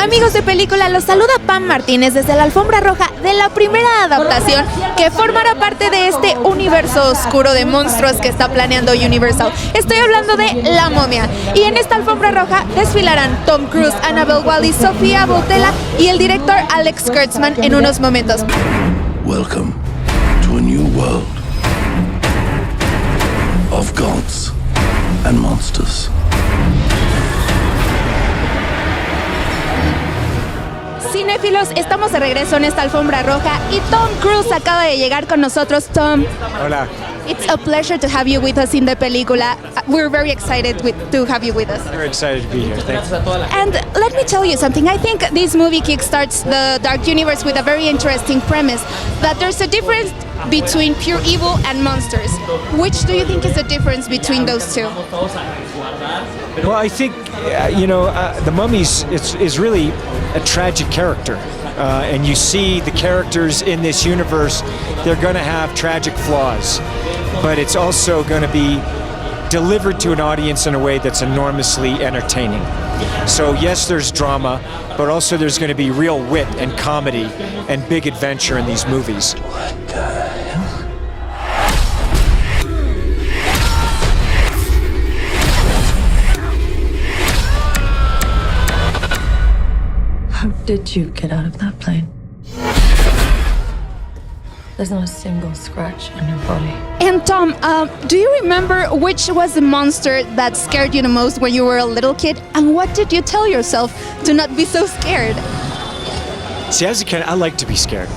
Amigos de Película, los saluda Pam Martínez desde la alfombra roja de la primera adaptación que formará parte de este universo oscuro de monstruos que está planeando Universal. Estoy hablando de La Momia. Y en esta alfombra roja desfilarán Tom Cruise, Annabelle Wally, Sofía Boutella y el director Alex Kurtzman en unos momentos. Welcome to a new world of gods and monsters. Cinéfilos, estamos de regreso en esta alfombra roja y Tom Cruise acaba de llegar con nosotros. Tom, Hola. it's a pleasure to have you with us in the Película. We're very excited to have you with us. Very excited to be here. Thanks. And let me tell you something. I think this movie kickstarts the Dark Universe with a very interesting premise, that there's a difference between pure evil and monsters. Which do you think is the difference between those two? Well, I think, the Mummies is really a tragic character. And you see the characters in this universe, they're going to have tragic flaws. But it's also going to be delivered to an audience in a way that's enormously entertaining. So yes, there's drama, but also there's going to be real wit and comedy and big adventure in these movies. What the hell? How did you get out of that plane? There's not a single scratch on your body. And Tom, do you remember which was the monster that scared you the most when you were a little kid? And what did you tell yourself to not be so scared? See, as a kid, I like to be scared.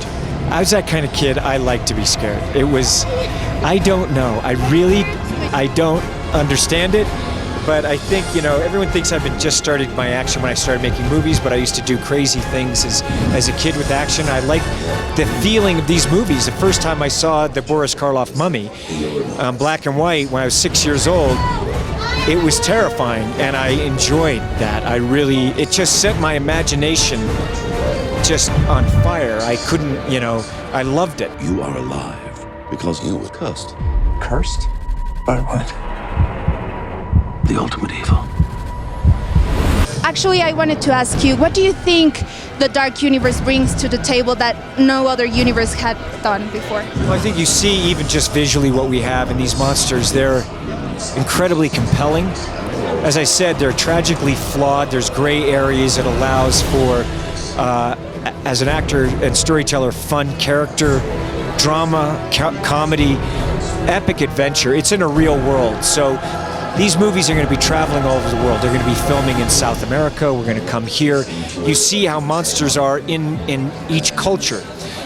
I was that kind of kid, I like to be scared. I don't know. I don't understand it. But I think, everyone thinks I've been just started my action when I started making movies, but I used to do crazy things as a kid with action. I like the feeling of these movies. The first time I saw the Boris Karloff Mummy, black and white, when I was 6 years old, it was terrifying, and I enjoyed that. It just set my imagination just on fire. I couldn't, I loved it. You are alive because you were cursed. Cursed? By what? The ultimate evil. Actually, I wanted to ask you, what do you think the Dark Universe brings to the table that no other universe had done before? Well, I think you see even just visually what we have in these monsters. They're incredibly compelling. As I said, they're tragically flawed. There's gray areas. It allows for, as an actor and storyteller, fun character, drama, comedy, epic adventure. It's in a real world. So these movies are going to be traveling all over the world. They're going to be filming in South America. We're going to come here. You see how monsters are in each culture.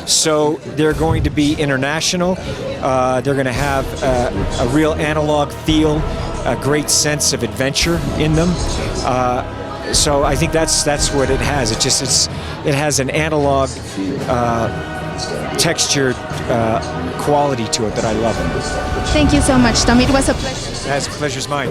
So they're going to be international. They're going to have a real analog feel, a great sense of adventure in them. So I think that's what it has. It has an analog, textured quality to it that I love. Thank you so much, Tom. It was a pleasure. As pleasure's mine.